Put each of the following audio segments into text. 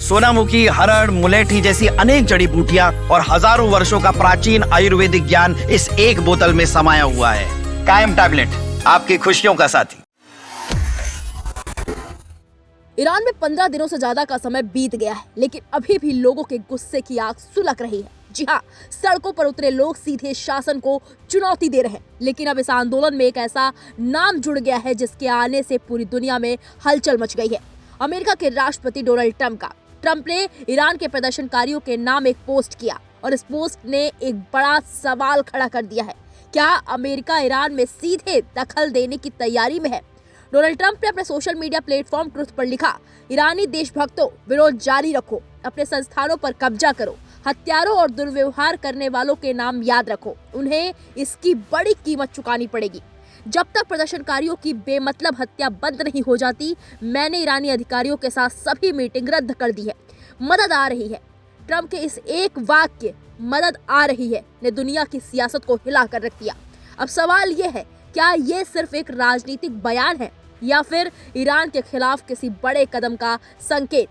सोनामुखी, हरड़, मुलेठी जैसी अनेक जड़ी बूटियां और हजारों वर्षों का प्राचीन आयुर्वेदिक ज्ञान इस एक बोतल में समाया हुआ है। कायम टैबलेट, आपकी खुशियों का साथी। ईरान में 15 दिनों से ज्यादा का समय बीत गया है, लेकिन अभी भी लोगों के गुस्से की आग सुलग रही है। जी हाँ, सड़कों पर उतरे लोग सीधे शासन को चुनौती दे रहे हैं। लेकिन अब इस आंदोलन में एक ऐसा नाम जुड़ गया है जिसके आने से पूरी दुनिया में हलचल मच गई है। अमेरिका के राष्ट्रपति डोनाल्ड ट्रंप का। ट्रंप ने ईरान के प्रदर्शनकारियों के नाम एक पोस्ट किया और इस पोस्ट ने एक बड़ा सवाल खड़ा कर दिया है। क्या अमेरिका ईरान में सीधे दखल देने की तैयारी में है? डोनाल्ड ट्रंप ने अपने सोशल मीडिया प्लेटफॉर्म ट्रुथ पर लिखा, ईरानी देशभक्तों, विरोध जारी रखो, अपने संस्थानों पर कब्जा करो, हत्यारों और दुर्व्यवहार करने वालों के नाम याद रखो, उन्हें इसकी बड़ी कीमत चुकानी पड़ेगी। जब तक प्रदर्शनकारियों की बेमतलब हत्या बंद नहीं हो जाती, मैंने ईरानी अधिकारियों के साथ सभी मीटिंग रद्द कर दी है। मदद आ रही है। ट्रंप के इस एक वाक्य, मदद आ रही है, ने दुनिया की सियासत को हिला कर रख दिया। अब सवाल यह है, क्या ये सिर्फ एक राजनीतिक बयान है या फिर ईरान के खिलाफ किसी बड़े कदम का संकेत?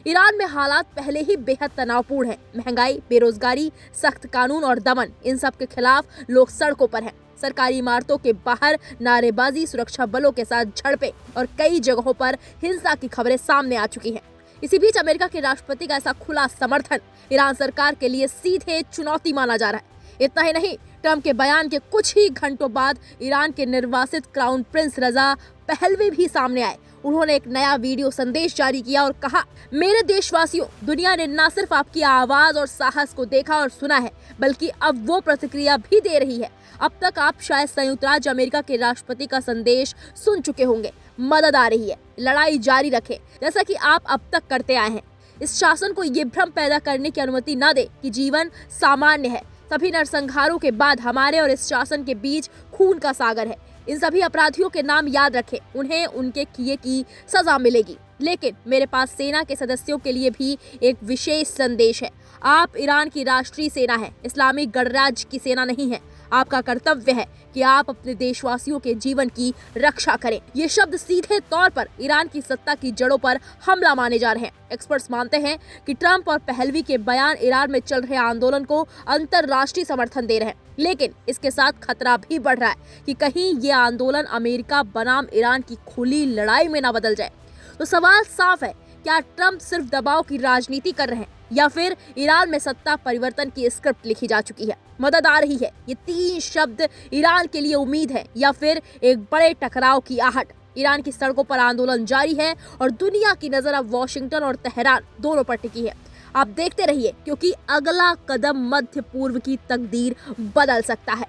ईरान में हालात पहले ही बेहद तनावपूर्ण हैं। महंगाई, बेरोजगारी, सख्त कानून और दमन, इन सब के खिलाफ लोग सड़कों पर हैं। सरकारी इमारतों के बाहर नारेबाजी, सुरक्षा बलों के साथ झड़पें और कई जगहों पर हिंसा की खबरें सामने आ चुकी हैं। इसी बीच अमेरिका के राष्ट्रपति का ऐसा खुला समर्थन ईरान सरकार के लिए सीधे चुनौती माना जा रहा है। इतना ही नहीं, ट्रंप के बयान के कुछ ही घंटों बाद ईरान के निर्वासित क्राउन प्रिंस रजा पहलवी भी सामने आए। उन्होंने एक नया वीडियो संदेश जारी किया और कहा, मेरे देशवासियों, दुनिया ने न सिर्फ आपकी आवाज और साहस को देखा और सुना है, बल्कि अब वो प्रतिक्रिया भी दे रही है। अब तक आप शायद संयुक्त राज्य अमेरिका के राष्ट्रपति का संदेश सुन चुके होंगे। मदद आ रही है, लड़ाई जारी रखें, जैसा कि आप अब तक करते आए हैं। इस शासन को ये भ्रम पैदा करने की अनुमति न दे कि जीवन सामान्य है। सभी नरसंहारों के बाद हमारे और इस शासन के बीच खून का सागर है। इन सभी अपराधियों के नाम याद रखें, उन्हें उनके किए की सजा मिलेगी। लेकिन मेरे पास सेना के सदस्यों के लिए भी एक विशेष संदेश है। आप ईरान की राष्ट्रीय सेना है, इस्लामिक गणराज्य की सेना नहीं है। आपका कर्तव्य है कि आप अपने देशवासियों के जीवन की रक्षा करें। ये शब्द सीधे तौर पर ईरान की सत्ता की जड़ों पर हमला माने जा रहे हैं। एक्सपर्ट्स मानते हैं कि ट्रंप और पहलवी के बयान ईरान में चल रहे आंदोलन को अंतर्राष्ट्रीय समर्थन दे रहे हैं। लेकिन इसके साथ खतरा भी बढ़ रहा है कि कहीं ये आंदोलन अमेरिका बनाम ईरान की खुली लड़ाई में न बदल जाए। तो सवाल साफ है, क्या ट्रंप सिर्फ दबाव की राजनीति कर रहे हैं या फिर ईरान में सत्ता परिवर्तन की स्क्रिप्ट लिखी जा चुकी है? मदद आ रही है, ये 3 शब्द ईरान के लिए उम्मीद है या फिर एक बड़े टकराव की आहट? ईरान की सड़कों पर आंदोलन जारी है और दुनिया की नजर अब वॉशिंगटन और तेहरान दोनों पर टिकी है। आप देखते रहिए, क्योंकि अगला कदम मध्य पूर्व की तकदीर बदल सकता है।